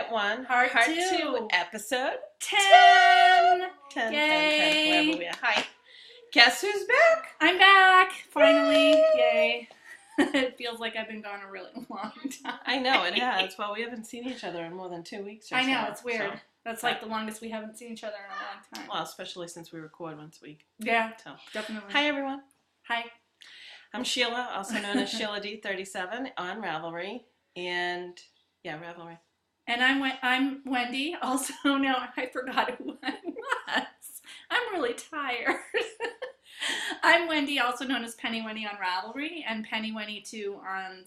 Get One, Part Part two. 2, Episode 10! 10, Yay! wherever we are. Hi. Guess who's back? I'm back! Finally. Yay. It feels like I've been gone a really long time. I know, it has. Well, we haven't seen each other in more than 2 weeks or I so. know, it's weird. So. That's like the longest we haven't seen each other in a long time. Well, especially since we record once a week. Yeah, So. definitely. Hi, everyone. Hi. I'm Sheila, also known as Sheila D37 on Ravelry. And, yeah, Ravelry. And I'm Wendy, also no, I forgot who I was. I'm really tired. I'm Wendy, also known as Penny Wendy on Ravelry, and Penny Wendy too on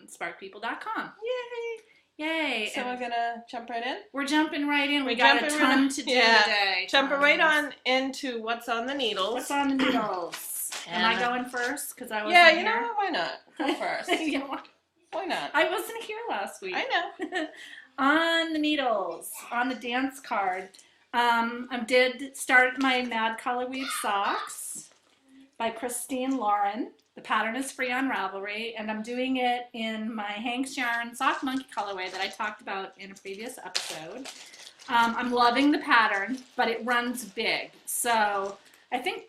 sparkpeople.com. Yay! Yay! So we're gonna jump right in? We're jumping right in. We We're got a jumping ton right- to do yeah. today. Jumping right on into what's on the needles. What's on the needles? Am I going first? Because I wasn't Yeah, here. you know what? Why not? Go first. You know what? Why not? I wasn't here last week. I know. On the needles, on the dance card, I did start my Mad Color Weave Socks by Christine Lauren. The pattern is free on Ravelry, and I'm doing it in my Hank's Yarn Sock Monkey colorway that I talked about in a previous episode. I'm loving the pattern, but it runs big. So I think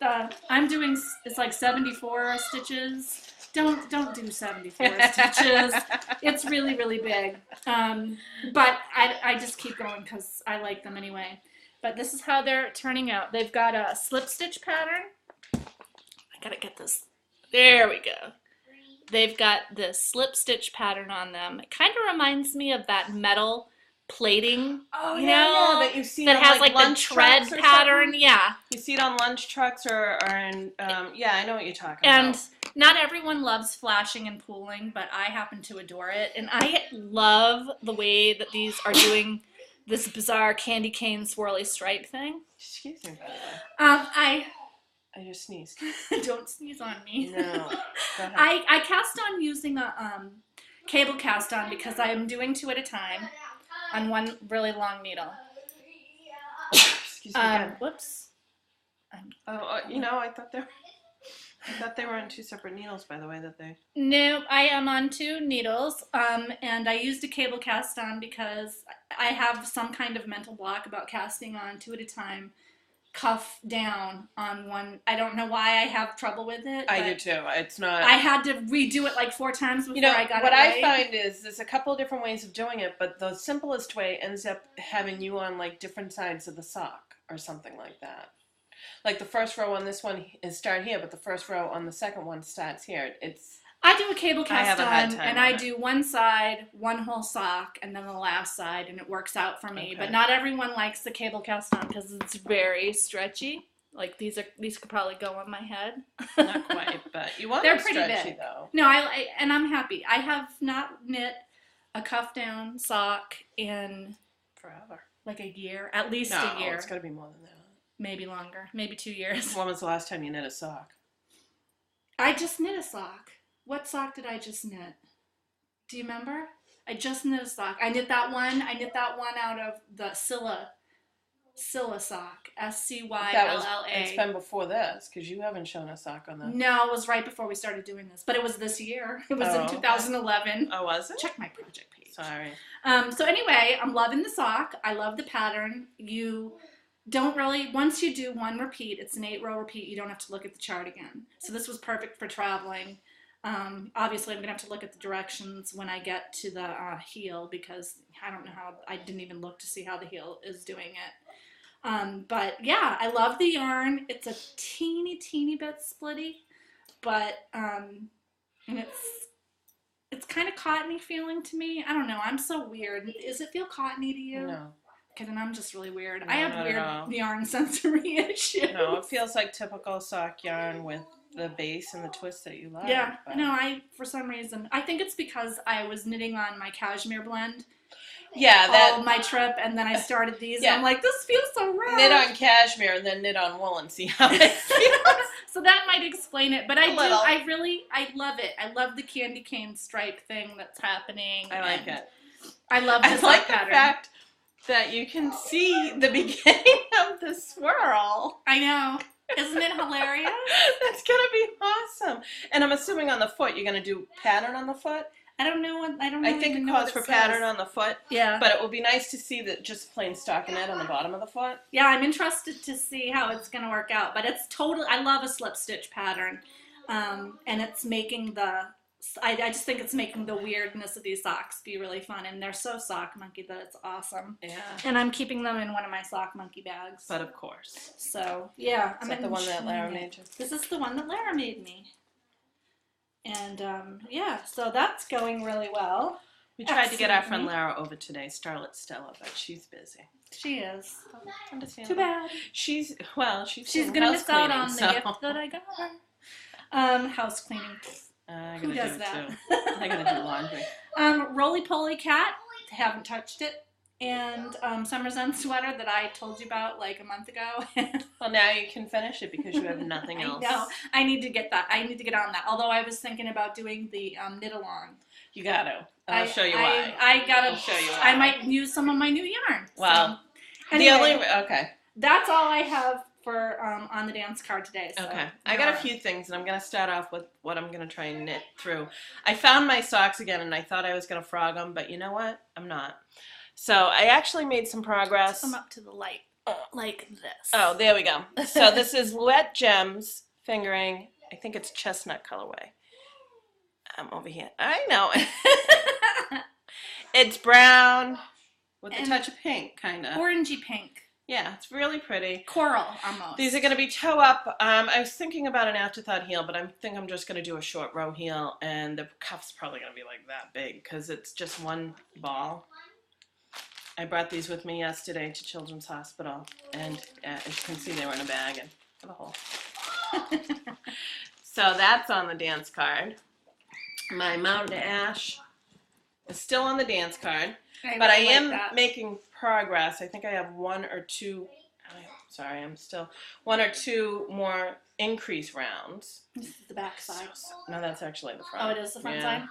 I'm doing, it's like 74 stitches. Don't do 74 stitches. It's really, really big. But I just keep going because I like them anyway. But this is how they're turning out. They've got a slip stitch pattern. I gotta get this. There we go. They've got this slip stitch pattern on them. It kind of reminds me of that metal plating, Oh, you yeah, know, that you see that on, has like the lunch tread trucks or pattern. something? Yeah. You see it on lunch trucks or in, yeah, I know what you're talking And about. not everyone loves flashing and pooling, but I happen to adore it. And I love the way that these are doing this bizarre candy cane swirly stripe thing. Excuse me, by the way. I just sneezed. Don't sneeze on me. No. Go ahead. I cast on using a cable cast on because I am doing 2 at a time on one really long needle. Excuse me again. Whoops. You know, I thought they were on 2 separate needles, by the way, that they... No, I am on 2 needles, and I used a cable cast on because I have some kind of mental block about casting on 2 at a time, cuff down on one. I don't know why I have trouble with it. I do too. It's not... I had to redo it like 4 times before I got it right. What I find is there's a couple of different ways of doing it, but the simplest way ends up having you on like different sides of the sock or something like that. Like the first row on this one is start here, but the first row on the second one starts here. I do a cable cast on, and I it. do one side, one whole sock, and then the last side, and it works out for me. Okay. But not everyone likes the cable cast on because it's very stretchy. Like these could probably go on my head. Not quite, but you want They're them pretty stretchy big. though. No, and I'm happy. I have not knit a cuff down sock in Forever. like a year, at least No, a year, it's got to be more than that. maybe longer, maybe 2 years. When was the last time you knit a sock? I just knit a sock. What sock did I just knit? Do you remember? I just knit a sock. I knit that one. I knit that one out of the Scylla sock. SCYLLA. It's been before this because you haven't shown a sock on the. No, it was right before we started doing this, but it was this year. It was in okay. 2011. Oh, was it? Check my project page. Sorry. So anyway, I'm loving the sock. I love the pattern. You don't really, once you do one repeat, it's an 8-row repeat, you don't have to look at the chart again. So this was perfect for traveling. Obviously, I'm going to have to look at the directions when I get to the heel because I don't know how, I didn't even look to see how the heel is doing it. But yeah, I love the yarn. It's a teeny bit splitty, but and it's kind of cottony feeling to me. I don't know. I'm so weird. Does it feel cottony to you? No. Okay, then I'm just really weird. No, I have not weird at all. yarn sensory issues. No, it feels like typical sock yarn with the base and the twist that you love. Yeah, but... no, for some reason, I think it's because I was knitting on my cashmere blend. Yeah, all my trip, and then I started these, Yeah. and I'm like, this feels so rough. knit on cashmere and then knit on wool and see how it feels. So that might explain it, but I love it. I love the candy cane stripe thing that's happening. I like it. I love I this like pattern. the fact that you can see the beginning of the swirl. I know. Isn't it hilarious? That's gonna be awesome. And I'm assuming on the foot, you're gonna do pattern on the foot? I don't know what, I don't I really think even it know calls what for it pattern says. on the foot. Yeah. But it will be nice to see that just plain stockinette on the bottom of the foot. Yeah, I'm interested to see how it's going to work out. But it's totally, I love a slip stitch pattern. And it's making I just think it's making the weirdness of these socks be really fun. And they're so sock monkey that it's awesome. Yeah. And I'm keeping them in one of my sock monkey bags. But of course. So, yeah. Is that the one that Lara made you? This is the one that Lara made me. And, yeah, so that's going really well. We tried to get our friend Absolutely. Lara over today, Starlet Stella, but she's busy. She is. Understandable. Too bad. She's She's doing going to house miss out cleaning, on the so. gift that I got her. House cleaning. I Who gotta does do that? it too. I gotta do laundry. Roly Poly Cat, haven't touched it. And Summer's End sweater that I told you about like a month ago. Well, now you can finish it because you have nothing else. I know. I need to get that. I need to get on that. Although I was thinking about doing the knit along. You gotta. I'll show you why. I gotta. I'll show you why. I might use some of my new yarn. Well, so, the anyway, only okay. That's all I have for on the dance card today. So, Okay, I got a few things, and I'm going to start off with what I'm going to try and knit through. I found my socks again, and I thought I was going to frog them, but you know what? I'm not. So I actually made some progress. Come up to the light like this. Oh, there we go. So this is Wet Gems fingering. I think it's chestnut colorway. I'm over here. I know. It's brown with a touch of pink, kind of. Orangey pink. Yeah, it's really pretty. Coral, almost. These are going to be toe up. I was thinking about an afterthought heel, but I think I'm just going to do a short row heel, and the cuff's probably going to be like that big because it's just one ball. I brought these with me yesterday to Children's Hospital, and as you can see, they were in a bag and have a hole. So that's on the dance card. My Mountain Ash is still on the dance card. But I am making progress. I think I have one or two more increase rounds. This is the back side. No, that's actually the front. Oh, it is the front side?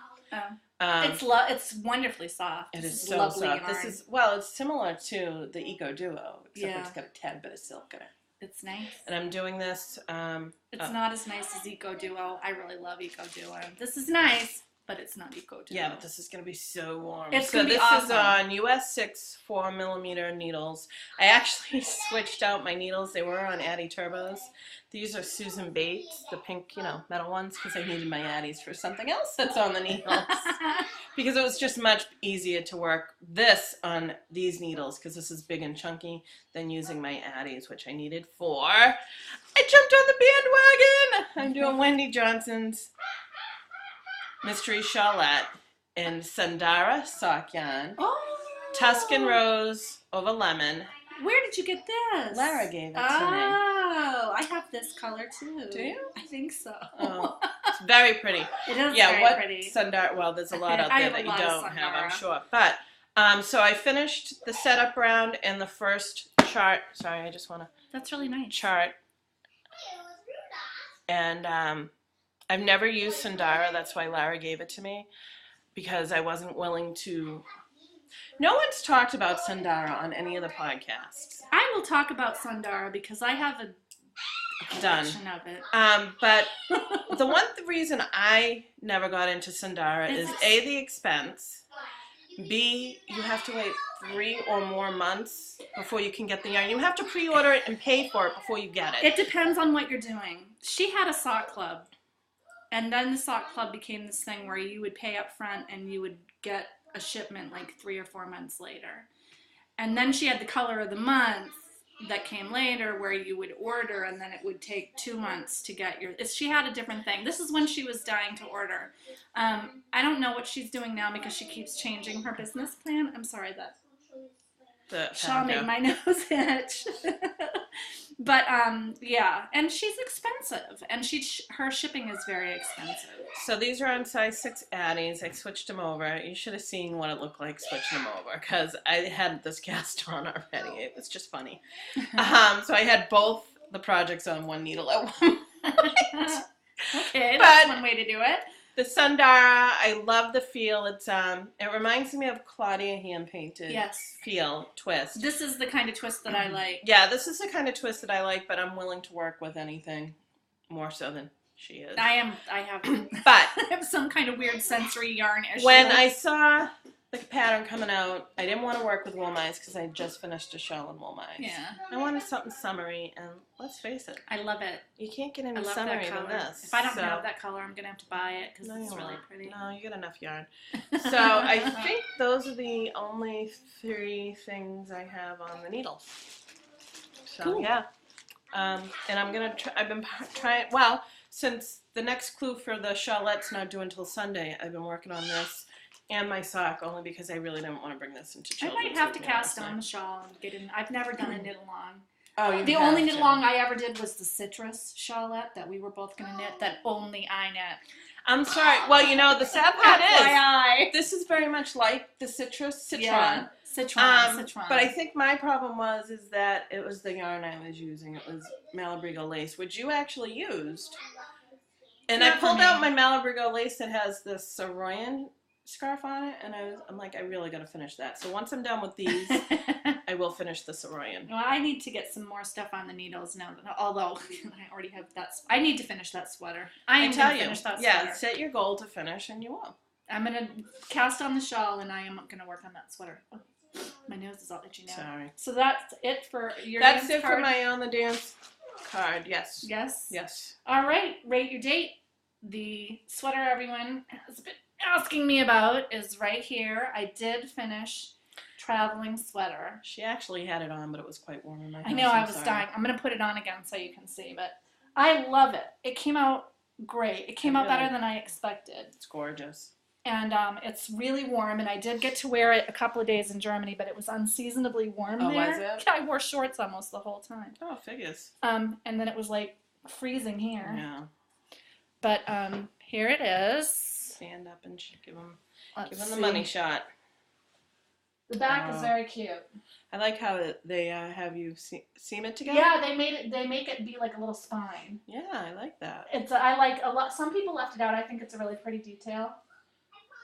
Oh. It's wonderfully soft. It This is is so lovely soft. yarn. This is, well, it's similar to the Eco Duo, except Yeah. it's got a tad bit of silk in it. It's nice. And I'm doing this. It's not as nice as Eco Duo. I really love Eco Duo. This is nice, but it's not Eco Duo. Yeah, but this is going to be so warm. It's so going to be this awesome. is on US 6 4mm needles. I actually switched out my needles. They were on Addy Turbos. These are Susan Bates, the pink, metal ones, because I needed my Addies for something else that's on the needles. Because it was just much easier to work this on these needles, because this is big and chunky, than using my Addies, which I needed for. I jumped on the bandwagon! I'm doing Wendy Johnson's Mystery Shawlette in Sundara sock yarn, Oh. Tuscan Rose over lemon. Where did you get this? Lara gave it to me. Oh, I have this color too. Do you? I think so. Oh, it's very pretty. It is Yeah, very what pretty. Sundara? Well, there's a lot out I there have a that you lot of don't have, I'm Sundara. sure. But so I finished the setup round and the first chart. Sorry, I just want to That's really nice. chart. And I've never used Sundara. That's why Lara gave it to me, because I wasn't willing to. No one's talked about Sundara on any of the podcasts. I will talk about Sundara because I have a Done. collection of it. But the one reason I never got into Sundara is A, the expense, B, you have to wait 3 or more months before you can get the yarn. You have to pre-order it and pay for it before you get it. It depends on what you're doing. She had a sock club, and then the sock club became this thing where you would pay up front and you would get a shipment like 3 or 4 months later. And then she had the color of the month that came later where you would order and then it would take 2 months to get your. She had a different thing. This is when she was dying to order. I don't know what she's doing now because she keeps changing her business plan. I'm sorry that Shaw made my nose itch. But yeah, and she's expensive, and her shipping is very expensive. So these are on size 6 Addies. I switched them over. You should have seen what it looked like switching them over, because I had this cast on already. It was just funny. So I had both the projects on one needle at one point. Okay, that's one way to do it. The Sundara, I love the feel. It's it reminds me of Claudia hand painted feel twist. This is the kind of twist that I like. Yeah, this is the kind of twist that I like, but I'm willing to work with anything more so than She is. I have But I have some kind of weird sensory yarn issue. when I saw the pattern coming out, I didn't want to work with Wollmeise because I just finished a shawl in Wollmeise. Yeah. I wanted something summery, and let's face it, I love it. you can't get any I love summery that color. than this. If I don't have that color, I'm gonna have to buy it because No, it's you really won't. pretty. No, you get enough yarn. So I think those are the only 3 things I have on the needle. So Cool. yeah, and I'm gonna try. I've been trying. Well, since the next clue for the shawlette's not due until Sunday, I've been working on this and my sock only because I really didn't want to bring this into I children's. might have to cast on the shawl and get in. I've never done a knit along. Oh, The only knit along I ever did was the citrus shawlette that we were both gonna knit. That only I knit. I'm sorry. Well, you know the sad part FYI. is this is very much like the citron. Yeah. Citron. But I think my problem is that it was the yarn I was using. It was Malabrigo lace, which you actually used. And I Not for pulled me. out my Malabrigo lace that has the Saroyan scarf on it, and I'm like, I really got to finish that. So once I'm done with these, I will finish the Saroyan. Well, I need to get some more stuff on the needles now. Although I already have that. I need to finish that sweater. I am going to finish that sweater. Yeah, set your goal to finish, and you will. I'm going to cast on the shawl, and I am going to work on that sweater. Oh, my nose is all itchy now. Sorry. So that's it for your That's dance it card? for my on the dance card. Yes. Yes? Yes. All right. Rate your date. The sweater everyone has been asking me about is right here. I did finish Traveling Sweater. She actually had it on, but it was quite warm in my house. I know, I was dying. I'm going to put it on again so you can see, but I love it. It came out great. It came out better than I expected. It's gorgeous. And it's really warm, and I did get to wear it a couple of days in Germany, but it was unseasonably warm there. Was it? I wore shorts almost the whole time. Oh, figures. And then it was like freezing here. Yeah. But here it is. Stand up and give them Let's the see. money shot. The back is very cute. I like how they have you seam it together. Yeah, they make it be like a little spine. Yeah, I like that. I like a lot. Some people left it out. I think it's a really pretty detail.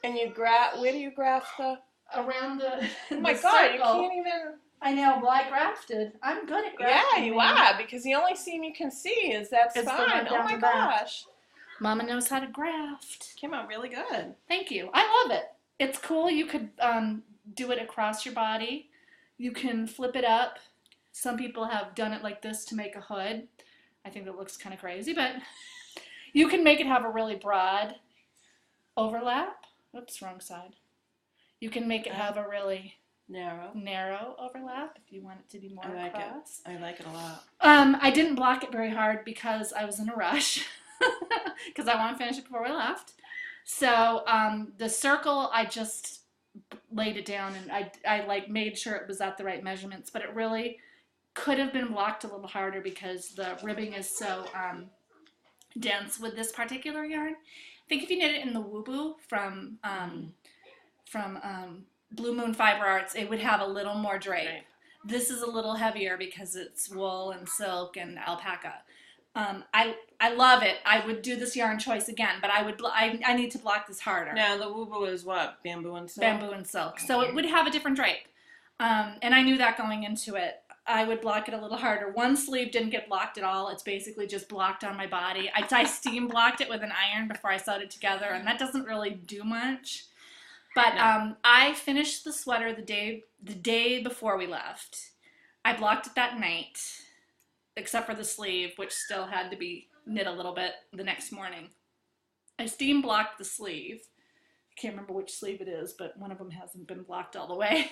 And where do you graft the? Around the. Oh my the God, circle. you can't even. I know. Well, I grafted. I'm good at grafting. Yeah, you are, because the only seam you can see is that It's the spine. one Oh down my the back. gosh. Mama knows how to graft. Came out really good. Thank you. I love it. It's cool. You could do it across your body. You can flip it up. Some people have done it like this to make a hood. I think that looks kind of crazy, but you can make it have a really broad overlap. Oops, wrong side. You can make it have a really narrow overlap if you want it to be more across. I like it a lot. I didn't block it very hard because I was in a rush because I want to finish it before we left. So the circle, I just laid it down and I like made sure it was at the right measurements, but it really could have been blocked a little harder because the ribbing is so dense with this particular yarn. I think if you knit it in the Woo from Blue Moon Fiber Arts, it would have a little more drape. Right. This is a little heavier because it's wool and silk and alpaca. I love it. I would do this yarn choice again, but I need to block this harder. Now the Woo is what? Bamboo and silk? Bamboo and silk. So it would have a different drape. And I knew that going into it. I would block it a little harder. One sleeve didn't get blocked at all. It's basically just blocked on my body. I steam blocked it with an iron before I sewed it together, and that doesn't really do much. But no. I finished the sweater the day before we left. I blocked it that night, except for the sleeve, which still had to be knit a little bit the next morning. I steam blocked the sleeve. I can't remember which sleeve it is, but one of them hasn't been blocked all the way.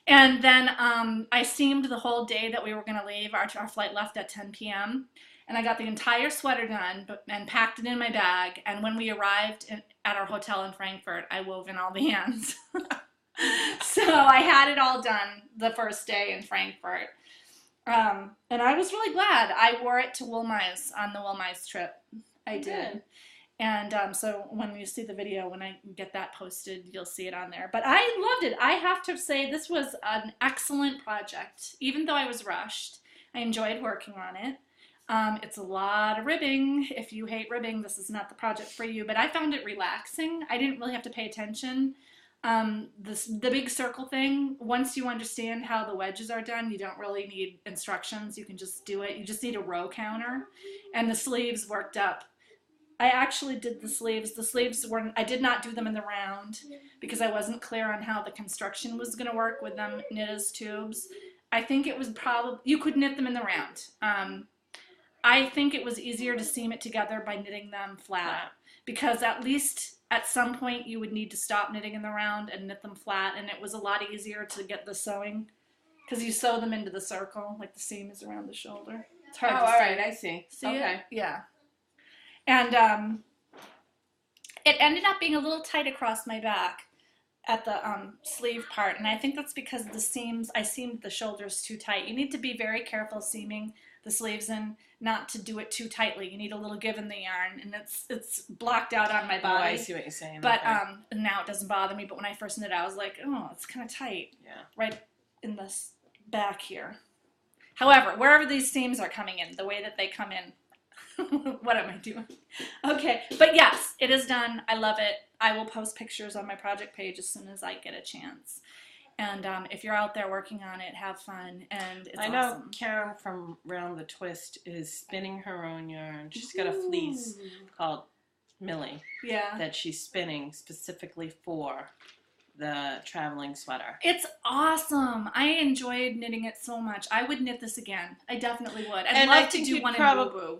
And then I steamed the whole day that we were going to leave. Our flight left at 10 p.m. And I got the entire sweater done and packed it in my bag. And when we arrived at our hotel in Frankfurt, I wove in all the ends. So I had it all done the first day in Frankfurt. And I was really glad. I wore it to Wollmeise on the Wollmeise trip. I did. And so when you see the video, when I get that posted, you'll see it on there. But I loved it. I have to say this was an excellent project. Even though I was rushed, I enjoyed working on it. It's a lot of ribbing. If you hate ribbing, this is not the project for you. But I found it relaxing. I didn't really have to pay attention. The big circle thing, once you understand how the wedges are done, you don't really need instructions. You can just do it. You just need a row counter. And the sleeves worked up I actually did the sleeves. The sleeves were, I did not do them in the round because I wasn't clear on how the construction was going to work with them knit as tubes. I think it was probably, you could knit them in the round. I think it was easier to seam it together by knitting them flat because at least at some point you would need to stop knitting in the round and knit them flat, and it was a lot easier to get the sewing because you sew them into the circle, like the seam is around the shoulder. It's hard to see. All right, I see. See okay. it? Yeah. And it ended up being a little tight across my back at the sleeve part, and I think that's because the seams, I seamed the shoulders too tight. You need to be very careful seaming the sleeves in, not to do it too tightly. You need a little give in the yarn, and it's blocked out on my body. Oh, I see what you're saying. But okay. now it doesn't bother me, but when I first knit it, I was like, oh, it's kind of tight. Yeah. Right in this back here. However, wherever these seams are coming in, the way that they come in, what am I doing? Okay, but yes, it is done. I love it. I will post pictures on my project page as soon as I get a chance. And if you're out there working on it, have fun. And it's I know awesome. Karen from Round the Twist is spinning her own yarn. She's got a fleece called Millie that she's spinning specifically for the traveling sweater. It's awesome. I enjoyed knitting it so much. I would knit this again. I definitely would. I'd love to do one in Woo Woo.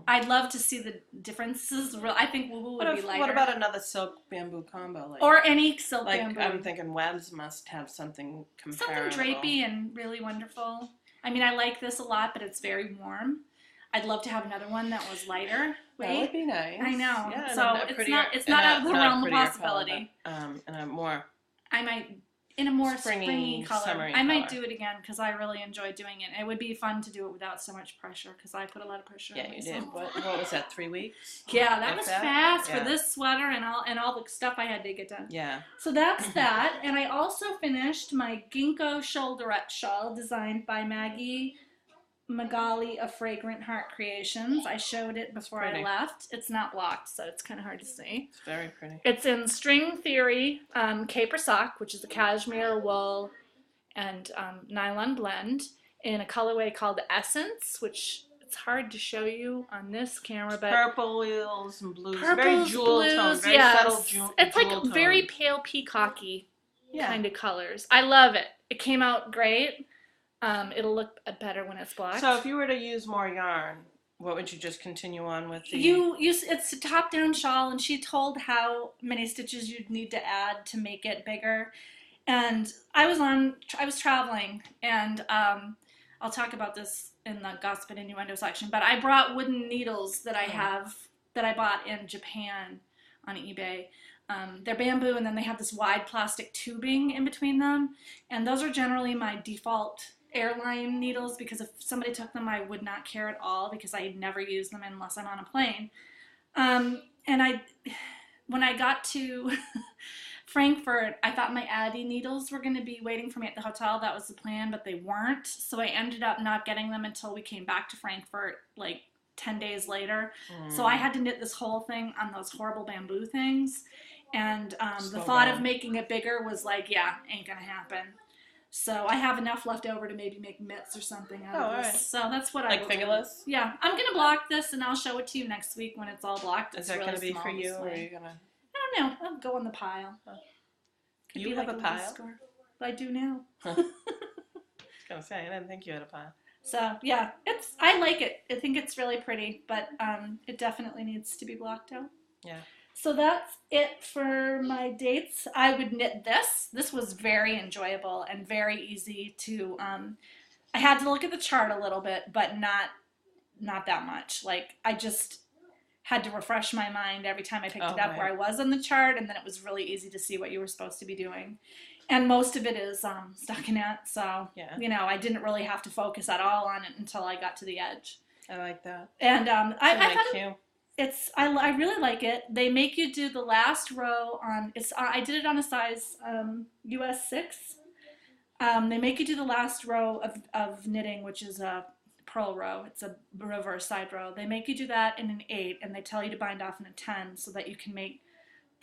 I'd love to see the differences. I think Woo Woo would be lighter. What about another silk bamboo combo? Like, or any silk like, bamboo. I'm thinking Webs must have something comparable. Something drapey and really wonderful. I mean, I like this a lot, but it's very warm. I'd love to have another one that was lighter weight. That would be nice. I know. Yeah, so it's not out of the realm of possibility. Color, but, in a more I might in a more springy color. Summery I might color. do it again because I really enjoy doing it. It would be fun to do it without so much pressure because I put a lot of pressure on myself. Yeah, you did. What was that? 3 weeks? Yeah, that was fast Yeah. for this sweater and all the stuff I had to get done. Yeah. So that's that, and I also finished my ginkgo shoulderette shawl designed by Maggie Magali of Fragrant Heart Creations. I showed it before I left. It's not blocked, so it's kind of hard to see. It's very pretty. It's in String Theory Caper Sock, which is a cashmere, wool, and nylon blend in a colorway called Essence, which it's hard to show you on this camera, but purples and blues, purples, very jewel blues, tone, very yes. subtle jewel. It's like tone. very pale peacocky kind of colors. I love it. It came out great. It'll look better when it's blocked. So if you were to use more yarn, what would you just continue on with? It's a top-down shawl, and she told how many stitches you'd need to add to make it bigger. And I was traveling, and I'll talk about this in the Gossip and Innuendo section, but I brought wooden needles that I bought in Japan on eBay. They're bamboo, and then they have this wide plastic tubing in between them, and those are generally my default airline needles because if somebody took them, I would not care at all because I never use them unless I'm on a plane. And when I got to Frankfurt, I thought my Addy needles were going to be waiting for me at the hotel. That was the plan, but they weren't. So I ended up not getting them until we came back to Frankfurt, like 10 days later. So I had to knit this whole thing on those horrible bamboo things. And the thought of making it bigger was like, yeah, ain't going to happen. So I have enough left over to maybe make mitts or something out of this. Right. So that's what I will fingerless? do. Yeah, I'm going to block this, and I'll show it to you next week when it's all blocked. Is that going to be for you, or are you going to? I don't know. I'll go in the pile. Could you have a pile? I do now. I was going to say, I didn't think you had a pile. So, yeah, I like it. I think it's really pretty, but it definitely needs to be blocked out. Yeah. So that's it for my dates. I would knit this. This was very enjoyable and very easy to, I had to look at the chart a little bit, but not that much. Like, I just had to refresh my mind every time I picked it up where I was on the chart, and then it was really easy to see what you were supposed to be doing. And most of it is stockinette, so, you know, I didn't really have to focus at all on it until I got to the edge. I like that. And I thought I really like it. They make you do the last row on, I did it on a size US 6. They make you do the last row of knitting, which is a purl row. It's a reverse side row. They make you do that in an 8, and they tell you to bind off in a 10 so that you can make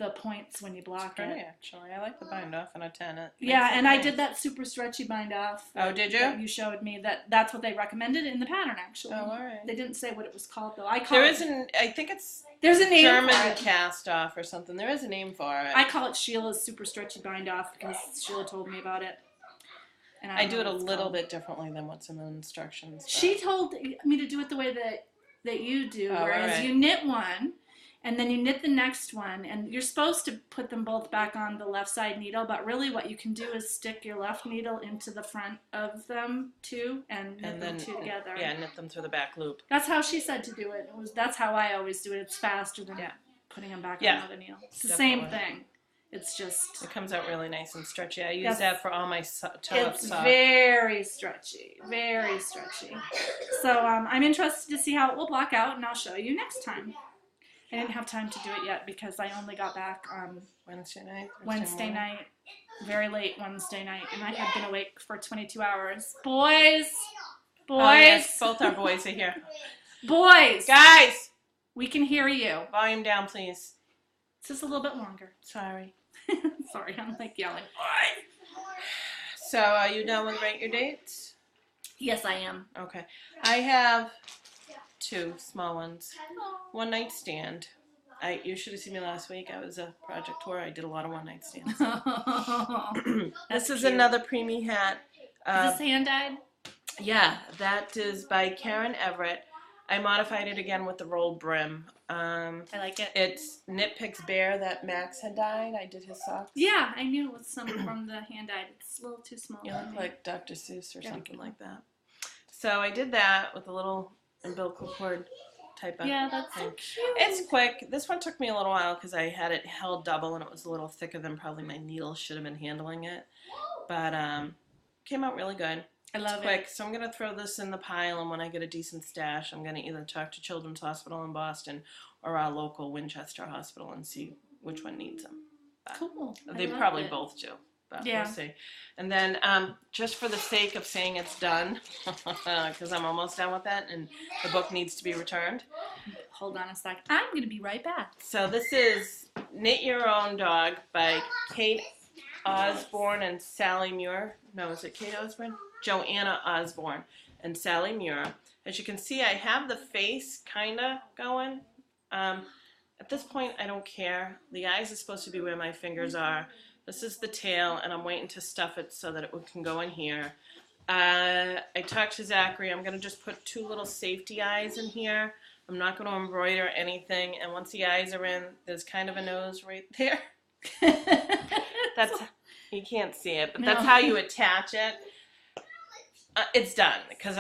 the points when you block Pretty, it. actually. I like the bind off and a 10. Yeah, and I did that super stretchy bind off. Oh, did you? That you showed me. That's what they recommended in the pattern, actually. Oh, all right. They didn't say what it was called, though. I think it's there's a name German for it. cast off or something. There is a name for it. I call it Sheila's super stretchy bind off because Sheila told me about it. And I do it a little bit differently than what's in the instructions. But. She told me to do it the way that you do, whereas right. you knit one, and then you knit the next one, and you're supposed to put them both back on the left side needle, but really what you can do is stick your left needle into the front of them too, and knit them two together. Yeah, knit them through the back loop. That's how she said to do it. That's how I always do it. It's faster than putting them back on another needle. It's the same thing. It's just... It comes out really nice and stretchy. I use that for all my toe-up socks. It's very stretchy. Very stretchy. So I'm interested to see how it will block out, and I'll show you next time. I didn't have time to do it yet because I only got back on Wednesday night. Very late Wednesday night, and I had been awake for 22 hours. Boys! Oh, yes, both our boys are here. Boys! Guys! We can hear you. Volume down, please. It's just a little bit longer. Sorry. Sorry, I'm like yelling. So, are you done with Rate Your Dates? Yes, I am. Okay. I have 2 small ones. One night stand. You should have seen me last week. I was a project tour. I did a lot of one night stands. This is cute. Another preemie hat. Is this hand dyed? Yeah, that is by Karen Everett. I modified it again with the rolled brim. I like it. It's Knit Picks Bear that Max had dyed. I did his socks. Yeah, I knew it was some from the hand dyed. It's a little too small. You look like Dr. Seuss or something like that. So I did that with a little umbilical cord type of Yeah, that's thing. so cute. It's quick. This one took me a little while because I had it held double and it was a little thicker than probably my needle should have been handling it. But came out really good. I love it's quick. So I'm going to throw this in the pile, and when I get a decent stash, I'm going to either talk to Children's Hospital in Boston or our local Winchester Hospital and see which one needs them. But cool. They probably both do, but we'll see. And then just for the sake of saying it's done, because I'm almost done with that, and the book needs to be returned. Hold on a sec. I'm going to be right back. So this is Knit Your Own Dog by Kate Osborne and Sally Muir. No, is it Kate Osborne? Joanna Osborne and Sally Muir. As you can see, I have the face kind of going. At this point, I don't care. The eyes are supposed to be where my fingers are. This is the tail, and I'm waiting to stuff it so that it can go in here. I talked to Zachary. I'm going to just put 2 little safety eyes in here. I'm not going to embroider anything. And once the eyes are in, there's kind of a nose right there. You can't see it, but that's how you attach it. It's done because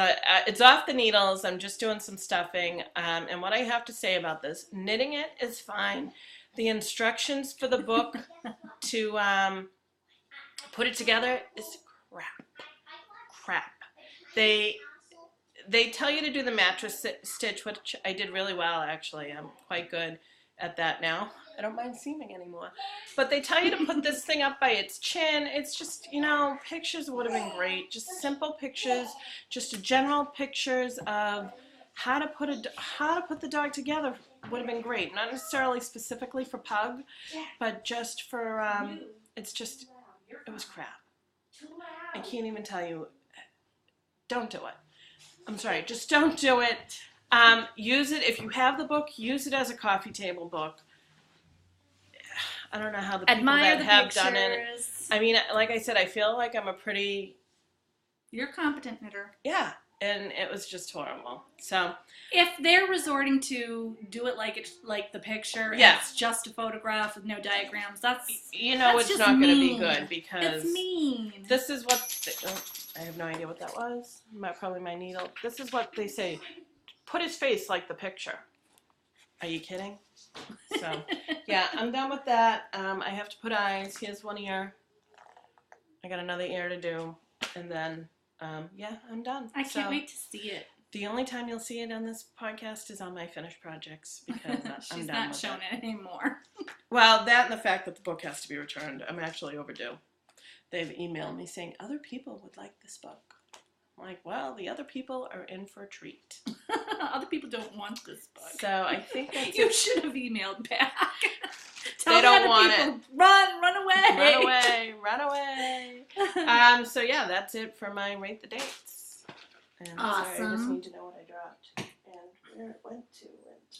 it's off the needles. I'm just doing some stuffing. And what I have to say about this, knitting it is fine. The instructions for the book to put it together is crap. They tell you to do the mattress stitch, which I did really well, actually. I'm quite good at that now. I don't mind seaming anymore. But they tell you to put this thing up by its chin. It's just, pictures would have been great. Just simple pictures, just general pictures of how to put the dog together would have been great. Not necessarily specifically for Pug, but just for, it was crap. I can't even tell you. Don't do it. I'm sorry, just don't do it. Use it, if you have the book, use it as a coffee table book. I don't know how the people that have done it. I mean, like I said, I feel like I'm a pretty... You're a competent knitter. Yeah, and it was just horrible. So if they're resorting to do it like the picture, and it's just a photograph with no diagrams, that's it's not going to be good because it's mean. This is what I have no idea what that was. Probably my needle. This is what they say. Put his face like the picture. Are you kidding? So, yeah, I'm done with that. I have to put eyes. Here's one ear. I got another ear to do. And then, I'm done. I can't wait to see it. The only time you'll see it on this podcast is on my finished projects because I'm done with it. She's not showing it anymore. Well, that and the fact that the book has to be returned. I'm actually overdue. They've emailed me saying other people would like this book. I'm like, well, the other people are in for a treat. Other people don't want this book. So I think that's You should have emailed back. Tell They the don't other want people, run away. Run away. So yeah, that's it for my Rate the Dates. And sorry, I just Awesome. need to know what I dropped and where it went to.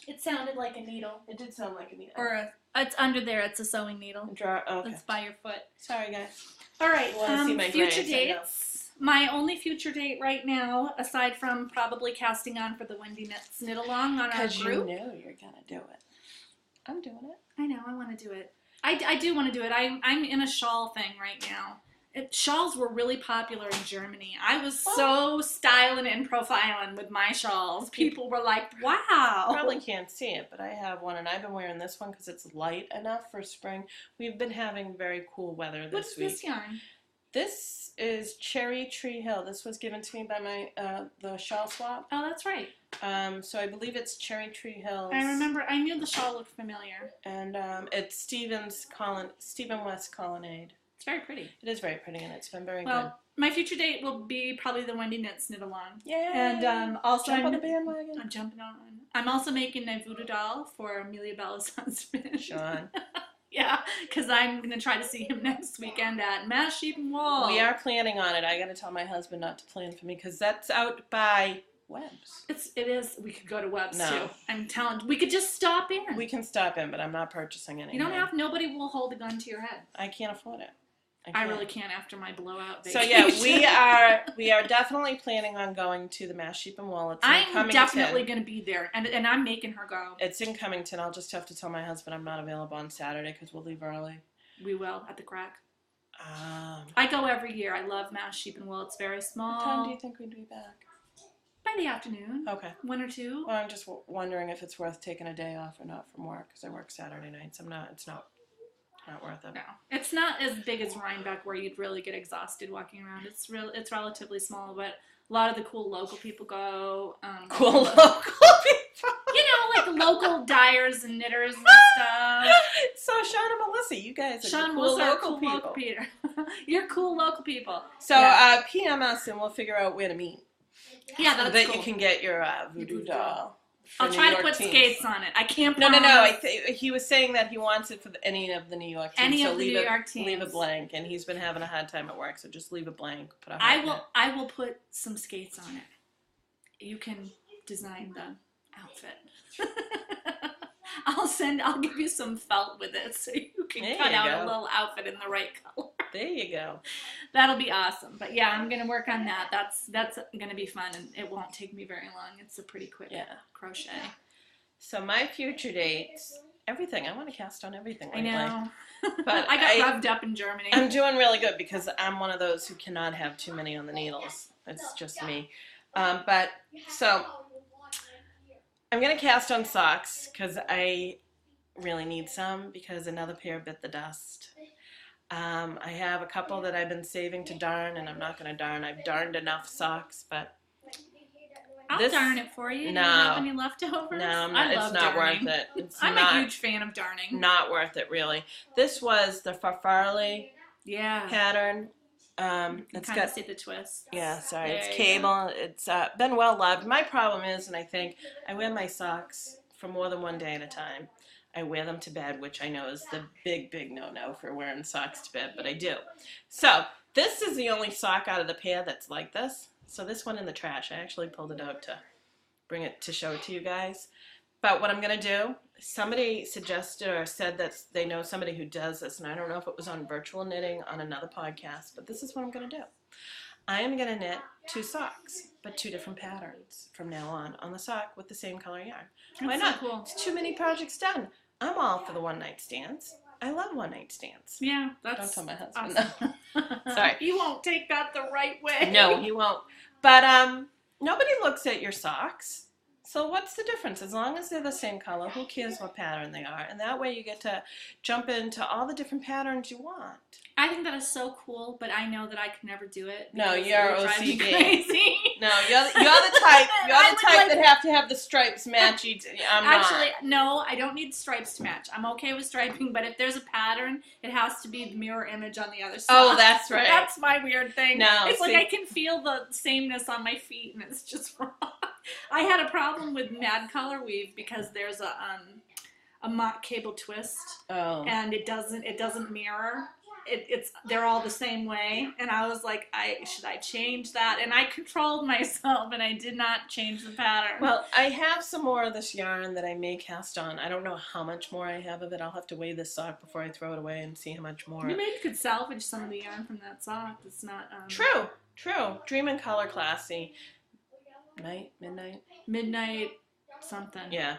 It sounded like a needle. It did sound like a needle. It's under there. It's a sewing needle. Okay. It's by your foot. Sorry, guys. All right. You wanna see my Future braids, dates. My only future date right now, aside from probably casting on for the Wendy Knit Along on our Because group. you know you're gonna do it. I'm doing it. I know. I want to do it. I do want to do it. I'm in a shawl thing right now. Shawls were really popular in Germany. I was so styling and profiling with my shawls. People were like, wow. Probably can't see it, but I have one, and I've been wearing this one because it's light enough for spring. We've been having very cool weather this week. What's this yarn? This is Cherry Tree Hill. This was given to me by my the shawl swap. Oh, that's right. So I believe it's Cherry Tree Hill. I remember. I knew the shawl looked familiar. And it's Stephen West Colonnade. It's very pretty. It is very pretty, and it's been very good. Well, my future date will be probably the Wendy Knit Along. Yay! And also, Jump on the bandwagon. I'm jumping on. I'm also making a voodoo doll for Amelia Bella's husband. Sean. Yeah, because I'm going to try to see him next weekend at Mass Sheep and Wool. We are planning on it. I got to tell my husband not to plan for me because that's out by Webb's. It is. We could go to Webb's No. too. I'm telling you, we could just stop in. We can stop in, but I'm not purchasing anything. You don't have. Nobody will hold a gun to your head. I can't afford it. I really can't after my blowout So vacation. yeah, we are definitely planning on going to the Mass Sheep and Wool. It's in I'm Cummington. definitely going to be there, and I'm making her go. It's in Cummington. I'll just have to tell my husband I'm not available on Saturday because we'll leave early. We will at the crack. I go every year. I love Mass Sheep and Wool. It's very small. What time do you think we'd be back? By the afternoon. Okay. 1 or 2. Well, I'm just wondering if it's worth taking a day off or not from work because I work Saturday nights. It's not worth it. No, it's not as big as Rhinebeck where you'd really get exhausted walking around. It's relatively small, but a lot of the cool local people go. Cool local people. You know, like local dyers and knitters and stuff. So Sean and Melissa, you guys are Sean, cool Melissa are local cool people. local people. You're cool local people. So Yeah. PM us and we'll figure out where to meet. Yeah, So that's that cool. you can get your voodoo doll. for I'll New try to York put teams. skates on it. I can't No. promise. He was saying that he wants it for any of the New York teams. Any so of the leave New it, York teams. Leave it blank, and he's been having a hard time at work, so just leave it blank. Put a I heart in it. will put some skates on it. You can design the outfit. I'll give you some felt with it so you can There cut you out go. a little outfit in the right color. There you go. That'll be awesome. But yeah, I'm gonna work on that. That's gonna be fun, and it won't take me very long. It's a pretty quick crochet. So my future dates, everything. I want to cast on everything lately. I know. But I got revved up in Germany. I'm doing really good because I'm one of those who cannot have too many on the needles. It's just me. So I'm going to cast on socks because I really need some because another pair bit the dust. I have a couple that I've been saving to darn, and I'm not going to darn. I've darned enough socks, but I'll darn it for you. No. Do you have any leftovers? no, I it's love not darning. worth it. It's I'm not, a huge fan of darning. not worth it, really. This was the Farfarley Yeah. pattern. It's Kind of got see the twist. Yeah, sorry, There it's you cable. It's been well loved. My problem is, and I think, I wear my socks for more than one day at a time. I wear them to bed, which I know is the big, big no-no for wearing socks to bed, but I do. So, this is the only sock out of the pair that's like this. So this one in the trash. I actually pulled it out to bring it to show it to you guys. But what I'm going to do, somebody suggested or said that they know somebody who does this, and I don't know if it was on virtual knitting on another podcast, but this is what I'm going to do. I am going to knit 2 socks, but 2 different patterns from now on the sock with the same color yarn. Why That's not? so cool. It's too many projects done. I'm all for the one-night stands. I love one-night stands. Yeah, Don't that's tell my husband, awesome. though. Sorry. He won't take that the right way. No, he won't. But nobody looks at your socks. So what's the difference? As long as they're the same color, who cares what pattern they are? And that way you get to jump into all the different patterns you want. I think that is so cool, but I know that I could never do it. No, because you're it would drive me OCD. crazy. No, you're the type. You're I the would type like- that have to have the stripes match each. I'm Actually, not. no, I don't need stripes to match. I'm okay with striping, but if there's a pattern, it has to be the mirror image on the other side. Oh, that's right. That's my weird thing. No, it's see- like I can feel the sameness on my feet, and it's just wrong. I had a problem with Mad Color Weave because there's a mock cable twist, Oh. and it doesn't mirror. They're all the same way, and I was like, should I change that? And I controlled myself, and I did not change the pattern. Well, I have some more of this yarn that I may cast on. I don't know how much more I have of it. I'll have to weigh this sock before I throw it away and see how much more. Maybe you could salvage some of the yarn from that sock. It's not True. Dream and color classy. Midnight something. Yeah.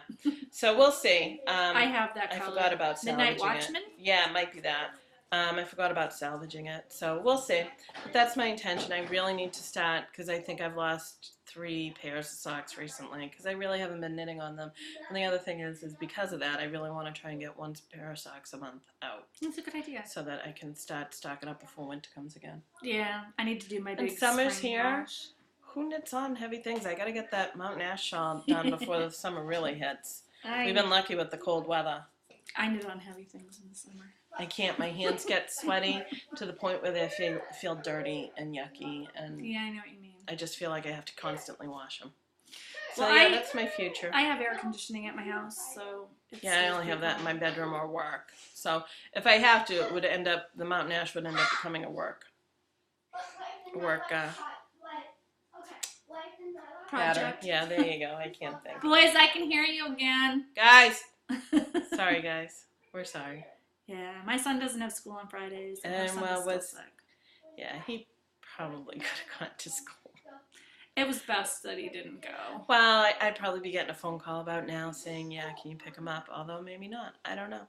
So we'll see. I have that color. I forgot about salvaging Midnight Watchman? it. Yeah, it might be that. I forgot about salvaging it. So we'll see. But that's my intention. I really need to start because I think I've lost 3 pairs of socks recently because I really haven't been knitting on them. And the other thing is because of that, I really want to try and get 1 pair of socks a month out. That's a good idea. So that I can start stocking up before winter comes again. Yeah, I need to do my big And summer's spring here. wash. Who knits on heavy things? I got to get that Mountain Ash shawl done before the summer really hits. We've been lucky with the cold weather. I knit on heavy things in the summer. I can't. My hands get sweaty to the point where they feel dirty and yucky, and yeah, I know what you mean. I just feel like I have to constantly wash them. So well, yeah, that's my future. I have air conditioning at my house, so yeah, I only have that in my bedroom or work. So if I have to, it would end up the Mountain Ash would end up becoming a work project. Yeah, there you go. I can't think. Boys, I can hear you again. Guys, sorry guys, we're sorry. Yeah, my son doesn't have school on Fridays. And still sick. Yeah, he probably could have gone to school. It was best that he didn't go. Well, I'd probably be getting a phone call about now saying, yeah, can you pick him up? Although maybe not. I don't know.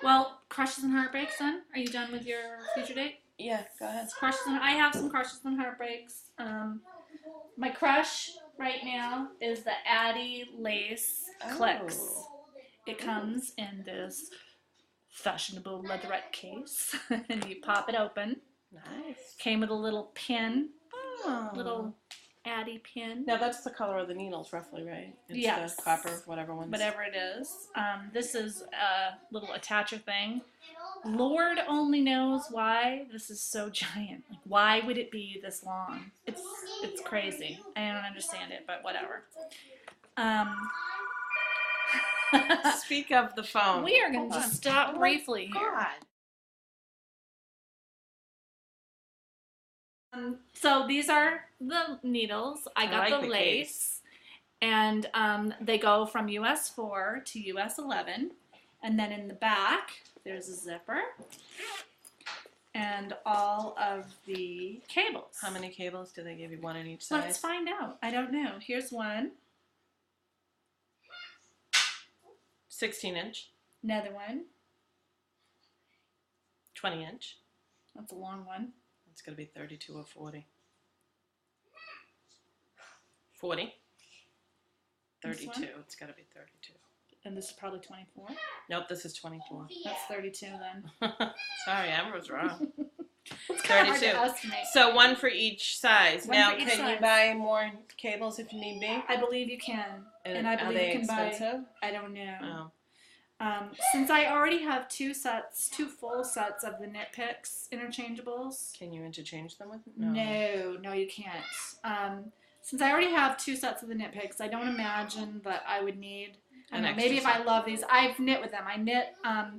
Well, crushes and heartbreaks then? Are you done with your future date? Yeah, go ahead. I have some crushes and heartbreaks. My crush right now is the Addie lace Clicks. It comes in this fashionable leatherette case, and you pop it open. Nice. Came with a little pin, Oh. little Addie pin. Now that's the color of the needles, roughly, right? It's yes. the copper, whatever one. Whatever it is. This is a little attacher thing. Lord only knows why this is so giant. Like, why would it be this long? It's crazy. I don't understand it, but whatever. Speak of the phone. We are going to just stop briefly here. So these are the needles. I got the lace, and they go from US 4 to US 11, and then in the back there's a zipper and all of the cables. How many cables do they give you? 1 in each size? Let's find out. I don't know. Here's one. 16-inch. Another one. 20-inch. That's a long one. It's going to be 32 or 40. 40. 32. It's got to be 32. And this is probably 24. Nope, this is 24. That's 32 then. Sorry, I was wrong. It's kind of hard 32. to estimate. So 1 for each size. One now, for each can size. you buy more cables if you need be? I believe you can. And I are believe they you can expensive? buy. I don't know. Oh. Since I already have 2 full sets of the Knit Picks interchangeables. Can you interchange them with? No, you can't. Since I already have 2 sets of the Knit Picks, I don't imagine that I would need. I don't know, maybe if I love these, I've knit with them. I knit. Well,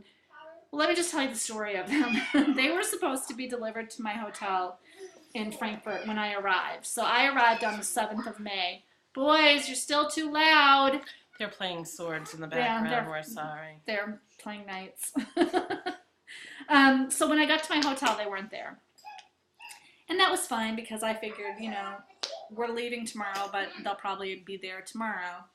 let me just tell you the story of them. They were supposed to be delivered to my hotel in Frankfurt when I arrived. So I arrived on the 7th of May. Boys, you're still too loud. They're playing swords in the background. We're sorry. They're playing knights. So when I got to my hotel, they weren't there. And that was fine because I figured, we're leaving tomorrow, but they'll probably be there tomorrow.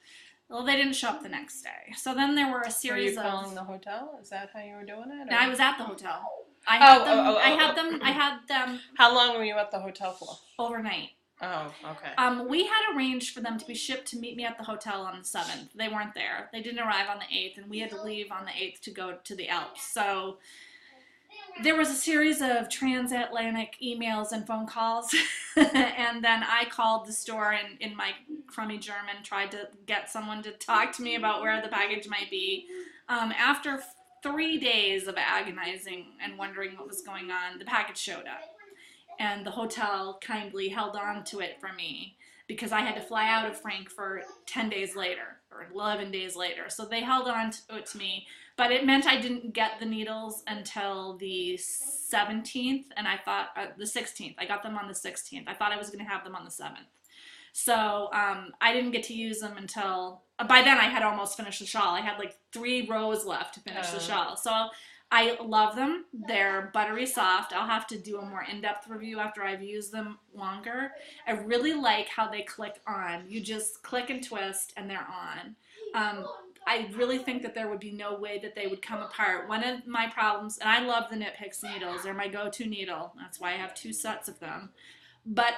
Well, they didn't show up the next day. So then there were a series of... Were you calling the hotel? Is that how you were doing it? Or? I was at the hotel. I had them... How long were you at the hotel for? Overnight. Oh, okay. We had arranged for them to be shipped to meet me at the hotel on the 7th. They weren't there. They didn't arrive on the 8th, and we had to leave on the 8th to go to the Alps. So there was a series of transatlantic emails and phone calls, and then I called the store in my crummy German, tried to get someone to talk to me about where the package might be. After 3 days of agonizing and wondering what was going on, the package showed up. And the hotel kindly held on to it for me because I had to fly out of Frankfurt 10 days later or 11 days later. So they held on to it to me, but it meant I didn't get the needles until the 17th, and I thought the 16th. I got them on the 16th. I thought I was going to have them on the 7th. So I didn't get to use them until, by then I had almost finished the shawl. I had like 3 rows left to finish the shawl. So I love them. They're buttery soft. I'll have to do a more in-depth review after I've used them longer. I really like how they click on. You just click and twist and they're on. I really think that there would be no way that they would come apart. One of my problems, and I love the Knit Picks needles. They're my go-to needle. That's why I have 2 sets of them. But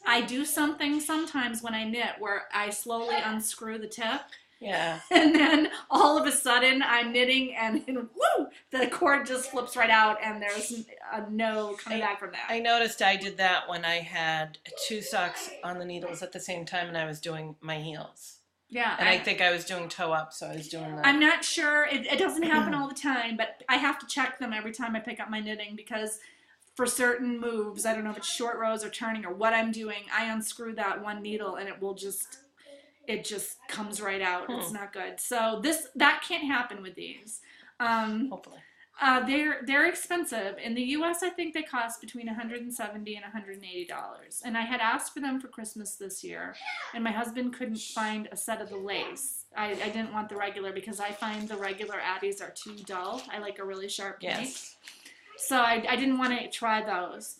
I do something sometimes when I knit where I slowly unscrew the tip. Yeah. And then all of a sudden I'm knitting and woo, the cord just flips right out and there's no coming back from that. I noticed I did that when I had 2 socks on the needles at the same time and I was doing my heels. Yeah. And I think I was doing toe up, so I was doing that. I'm not sure. It doesn't happen all the time, but I have to check them every time I pick up my knitting because for certain moves, I don't know if it's short rows or turning or what I'm doing, I unscrew that one needle and it will just, it just comes right out. It's not good. So that can't happen with these. Hopefully. They're expensive. In the U.S., I think they cost between $170 and $180. And I had asked for them for Christmas this year, and my husband couldn't find a set of the lace. I didn't want the regular because I find the regular Addies are too dull. I like a really sharp point. Yes. So I didn't want to try those.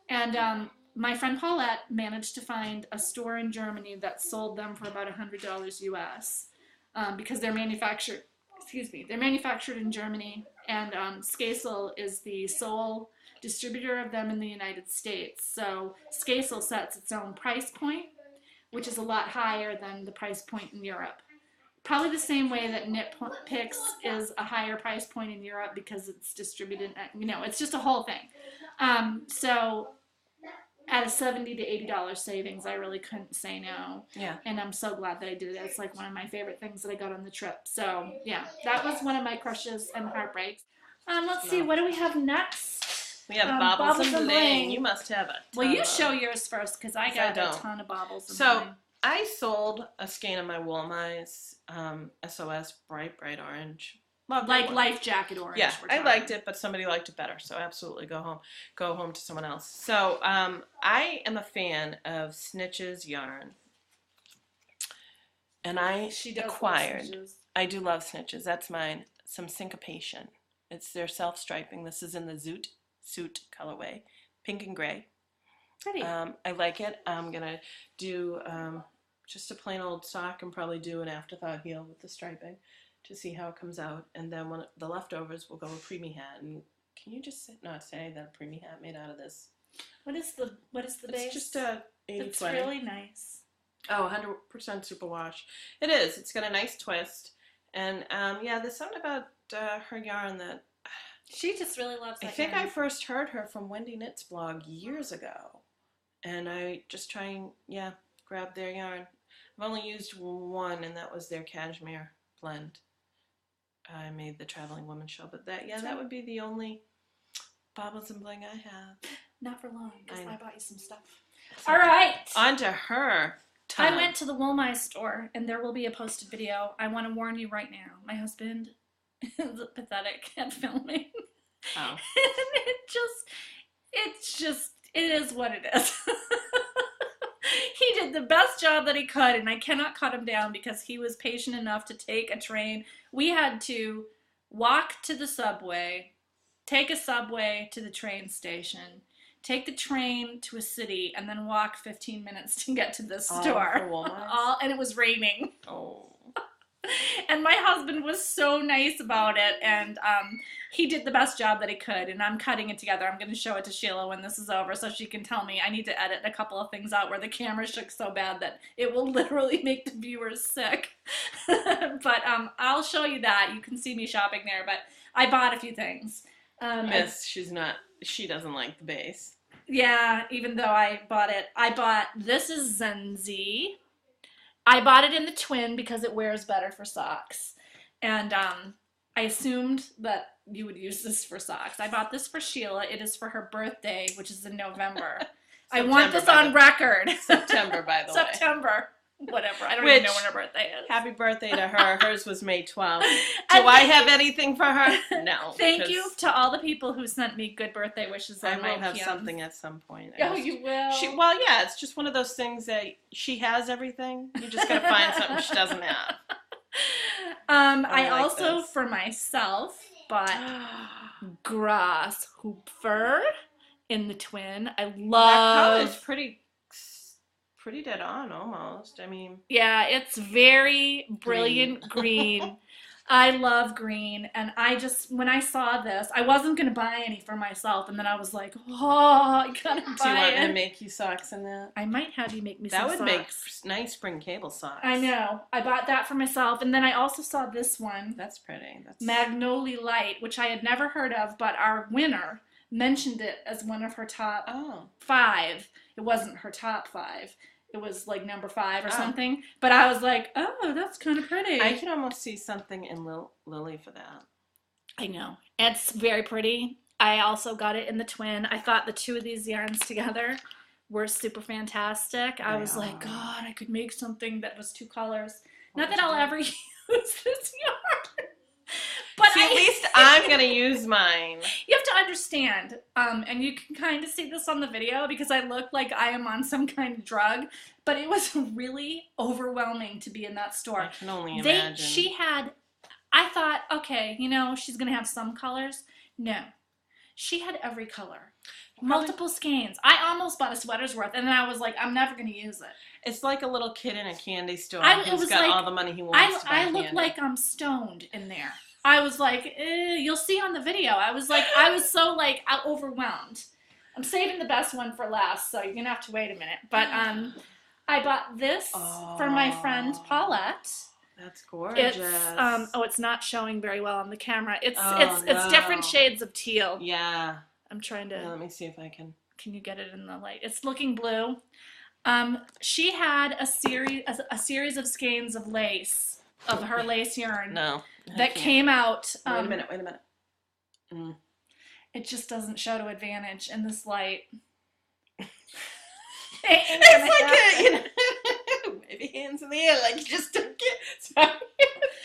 And my friend Paulette managed to find a store in Germany that sold them for about $100 US because they're manufactured. They're manufactured in Germany, and Skasel is the sole distributor of them in the United States. So Skasel sets its own price point, which is a lot higher than the price point in Europe. Probably the same way that Knit Picks is a higher price point in Europe because it's distributed, it's just a whole thing. So at a $70 to $80 savings, I really couldn't say no. Yeah. And I'm so glad that I did it. It's like one of my favorite things that I got on the trip. So yeah, that was one of my crushes and heartbreaks. Let's see, what do we have next? We have baubles and bling. You must have it. Well, you show yours first because I got a ton of baubles and bling. So I sold a skein of my Wollmeise SOS bright orange. Like life jacket orange. Yeah, I liked it, but somebody liked it better, so absolutely go home to someone else. So I am a fan of Snitch's yarn, and I I do love Snitches. That's mine. Some syncopation. It's their self-striping. This is in the Suit colorway, pink and gray. Pretty. I like it. I'm gonna do just a plain old sock and probably do an afterthought heel with the striping to see how it comes out, and then when the leftovers will go a preemie hat. And can you just not say that a preemie hat made out of this? What is the base? It's just a 80/20. It's really nice. Oh, 100% superwash. It is. It's got a nice twist, and yeah, there's something about her yarn that she just really loves. That I think yarn. I first heard her from Wendy Knits blog years ago, and I just try and grab their yarn. I've only used one, and that was their cashmere blend. I made the Traveling Woman show, but that would be the only baubles and bling I have. Not for long, because I bought you some stuff. All right. On to her time. I went to the Wollmeise store, and there will be a posted video. I want to warn you right now. My husband is pathetic at filming. Oh. It is what it is. He did the best job that he could, and I cannot cut him down because he was patient enough to take a train. We had to walk to the subway, take a subway to the train station, take the train to a city, and then walk 15 minutes to get to the store. And it was raining. Oh. And my husband was so nice about it, and he did the best job that he could, and I'm cutting it together. I'm going to show it to Sheila when this is over so she can tell me. I need to edit a couple of things out where the camera shook so bad that it will literally make the viewers sick. But I'll show you that. You can see me shopping there, but I bought a few things. Miss, she doesn't like the base. Yeah, even though I bought it. This is Zenzi. I bought it in the twin because it wears better for socks. And I assumed that you would use this for socks. I bought this for Sheila. It is for her birthday, which is in November. I want this on record. September, by the way. September. Whatever. I don't even know when her birthday is. Happy birthday to her. Hers was May 12th. Do I have anything for her? No. Thank you to all the people who sent me good birthday wishes on my I will have PMs. something at some point. Oh, you will? Well, yeah, it's just one of those things that she has everything. You just got to find something she doesn't have. I also, for myself, bought grasshopper in the twin. I love... That color is pretty dead on, almost. I mean... Yeah, it's very brilliant green. I love green, and when I saw this, I wasn't going to buy any for myself, and then I was like, oh, I gotta buy it. Do you want me to make you socks in that? I might have you make me some socks. That would make nice spring cable socks. I know. I bought that for myself, and then I also saw this one. That's pretty. Magnolia Light, which I had never heard of, but our winner mentioned it as one of her top 5. It wasn't her top 5. It was like number 5 or something. But I was like, oh, that's kind of pretty. I can almost see something in Lily for that. I know. It's very pretty. I also got it in the twin. I thought the two of these yarns together were super fantastic. I was like, God, I could make something that was 2 colors. Not that I'll ever use this yarn. But see, at least I'm going to use mine. You have to understand, and you can kind of see this on the video because I look like I am on some kind of drug, but it was really overwhelming to be in that store. I can only imagine. I thought, okay, she's going to have some colors. No. She had every color. Multiple skeins. I almost bought a sweater's worth, and then I was like, I'm never going to use it. It's like a little kid in a candy store who's got all the money he wants to buy I look like I'm stoned in there. I was like, you'll see on the video. I was so overwhelmed. I'm saving the best one for last, so you're going to have to wait a minute. But I bought this for my friend Paulette. That's gorgeous. It's not showing very well on the camera. It's different shades of teal. Yeah. I'm trying to... let me see if I can... Can you get it in the light? It's looking blue. She had a series of skeins of lace, of her lace yarn. No. That came out. Wait a minute. It just doesn't show to advantage in this light. It's like maybe hands in the air, like you just don't get. Sorry.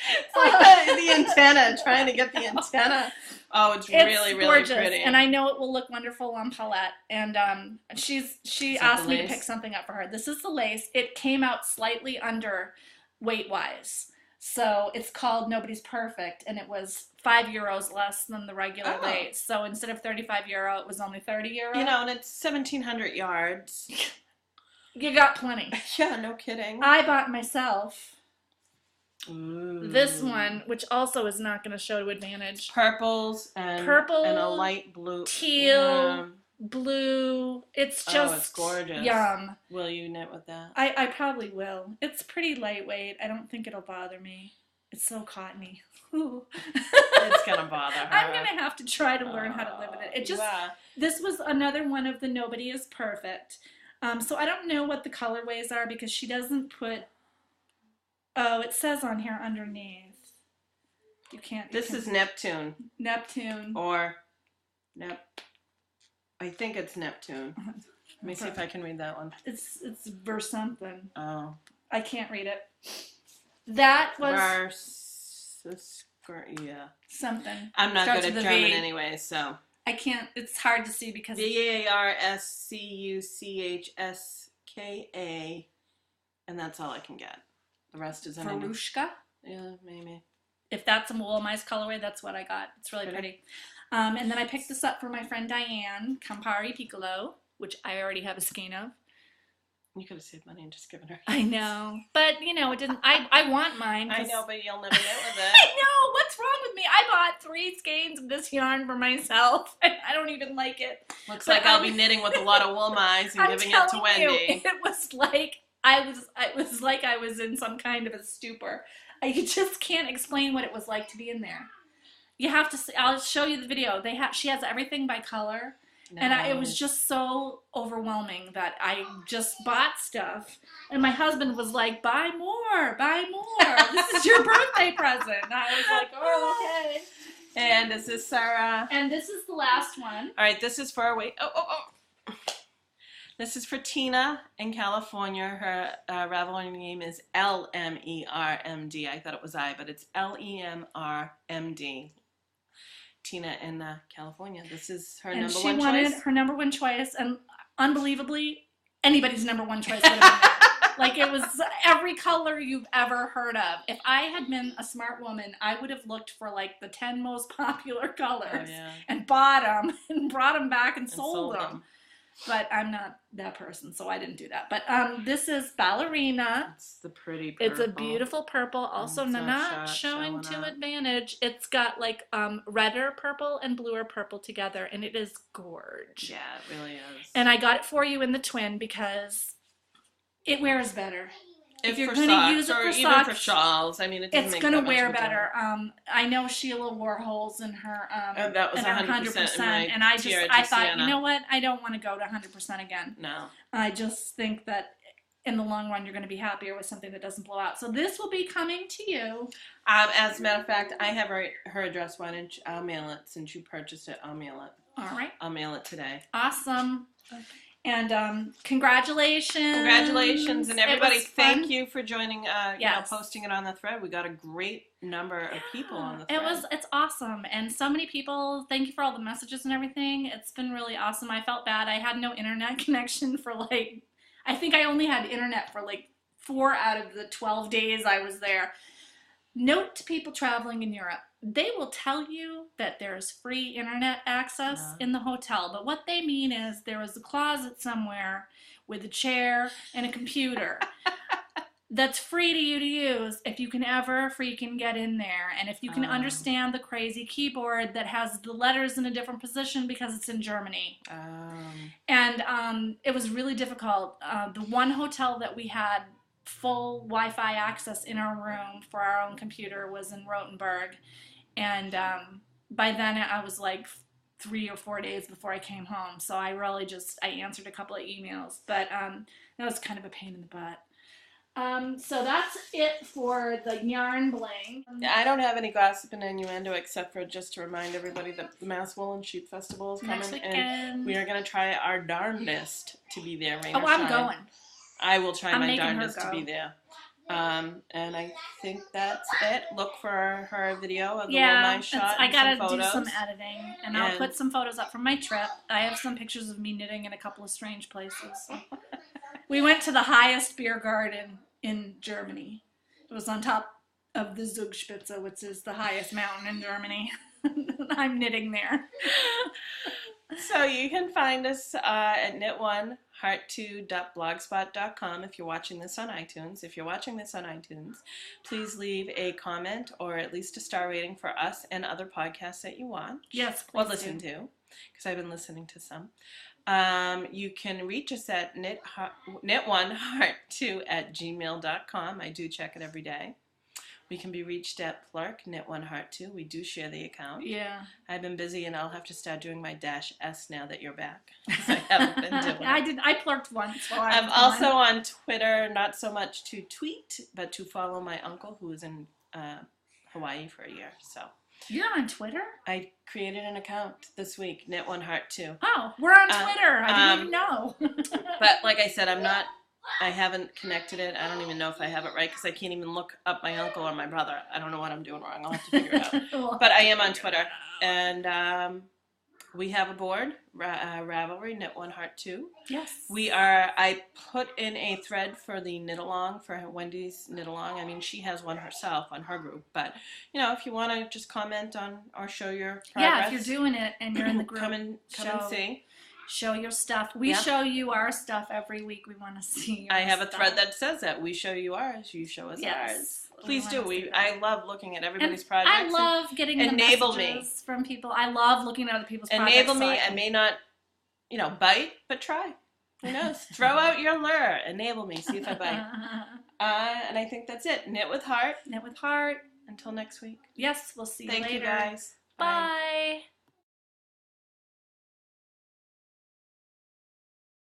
It's like the antenna, trying to get the antenna. Oh, it's really, really gorgeous, pretty. and I know it will look wonderful on Paulette. And she asked me to pick something up for her. This is the lace. It came out slightly under weight-wise. So it's called Nobody's Perfect, and it was €5 less than the regular lace. So instead of €35, it was only €30. And it's 1,700 yards. You got plenty. Yeah, no kidding. I bought myself this Ooh. one, which also is not going to show to advantage. Purple and a light blue. Teal, blue. It's just it's gorgeous. Yum. Will you knit with that? I probably will. It's pretty lightweight. I don't think it'll bother me. It's so cottony. It's going to bother her. I'm going to have to try to learn how to live with it. This was another one of the Nobody is Perfect. So I don't know what the colorways are because she doesn't put... Oh, it says on here underneath. You can't... This is Neptune. Neptune. Or... I think it's Neptune. Let me see if I can read that one. It's verse something. Oh. I can't read it. That was... yeah. Something. I'm not good at German anyway, so... I can't... It's hard to see because... Varscuska, and that's all I can get. The rest is in Verushka? Yeah, maybe. If that's a Wollmeise colorway, that's what I got. It's really pretty. And then I picked this up for my friend Diane, Campari Piccolo, which I already have a skein of. You could have saved money and just given her. I know. But, it didn't... I want mine. I know, but you'll never knit with it. I know! What's wrong with me? I bought 3 skeins of this yarn for myself, and I don't even like it. Looks like I'll be knitting with a lot of Wollmeise and giving it to Wendy. It was like... I was in some kind of a stupor. I just can't explain what it was like to be in there. You have to see, I'll show you the video. She has everything by color. No. And it was just so overwhelming that I just bought stuff. And my husband was like, buy more. This is your birthday present. And I was like, oh, okay. And is this Sarah? And this is the last one. All right, this is for our wait. This is for Tina in California. Her Ravelry name is Lemrmd. I thought it was I, but it's Lemrmd. Tina in California. This is her number one choice. And she wanted her number one choice, and unbelievably, anybody's number one choice would have been there. Like, it was every color you've ever heard of. If I had been a smart woman, I would have looked for like the 10 most popular colors and bought them and brought them back and sold them. But I'm not that person, so I didn't do that. But this is Ballerina. It's the pretty purple. It's a beautiful purple, also not showing to advantage. It's got like redder purple and bluer purple together, and it is gorgeous. Yeah, it really is. And I got it for you in the twin because it wears better. If you're going to use it for socks, even for shawls, I mean, it's going to wear better. I know Sheila wore holes in her. That was 100%. And I thought, you know what? I don't want to go to 100% again. No. I just think that in the long run, you're going to be happier with something that doesn't blow out. So this will be coming to you. As a matter of fact, I have her address. Why don't I'll mail it since you purchased it. I'll mail it. All right. I'll mail it today. Awesome. Okay. And congratulations. Congratulations. And everybody, thank you for joining, posting it on the thread. We got a great number of people on the thread. It's awesome. And so many people, thank you for all the messages and everything. It's been really awesome. I felt bad. I had no internet connection for I think I only had internet for 4 out of the 12 days I was there. Note to people traveling in Europe. They will tell you that there's free internet access in the hotel, but what they mean is there is a closet somewhere with a chair and a computer that's free to you to use if you can ever freaking get in there, and if you can understand the crazy keyboard that has the letters in a different position because it's in Germany. And it was really difficult. The one hotel that we had full Wi-Fi access in our room for our own computer was in Rothenburg. And by then I was 3 or 4 days before I came home. So I really I answered a couple of emails. But that was kind of a pain in the butt. So that's it for the yarn bling. I don't have any gossip and innuendo except for just to remind everybody that the Mass Wool and Sheep Festival is coming. And we are going to try our darndest to be there, rain or shine. I'm going. I will try my darndest to be there. And I think that's it. Look for her video of the Wollmeise shot. I gotta do some editing, and I'll put some photos up from my trip. I have some pictures of me knitting in a couple of strange places. We went to the highest beer garden in Germany. It was on top of the Zugspitze, which is the highest mountain in Germany. I'm knitting there. So you can find us at knit1heart2.blogspot.com if you're watching this on iTunes. If you're watching this on iTunes, please leave a comment or at least a star rating for us and other podcasts that you want. Yes, please. Or listen to, because I've been listening to some. You can reach us at knit1heart2@gmail.com. I do check it every day. We can be reached at Plurk, knit1heart2. We do share the account. Yeah. I've been busy, and I'll have to start doing my -s now that you're back. I haven't been doing it. I plurked once. I'm also on Twitter, not so much to tweet, but to follow my uncle who is in Hawaii for a year. So you're on Twitter? I created an account this week, knit1heart2. Oh, we're on Twitter. I didn't even know. But like I said, I haven't connected it. I don't even know if I have it right because I can't even look up my uncle or my brother. I don't know what I'm doing wrong. I'll have to figure it out. But I am on Twitter. And we have a board, Ravelry, Knit1Heart2. Yes. I put in a thread for the knit-along, for Wendy's knit-along. I mean, she has one herself on her group. But, if you want to just comment on or show your progress. Yeah, if you're doing it and you're in the group. come and see. Show your stuff. We show you our stuff every week. We want to see I have a thread that says that. We show you ours. You show us ours. Please do. I love looking at everybody's projects. I love getting the messages from people. I love looking at other people's projects. Enable me. I may not, bite, but try. Who knows? Throw out your lure. Enable me. See if I bite. And I think that's it. Knit with heart. Knit with heart. Until next week. Yes, we'll see you later. Thank you, guys. Bye.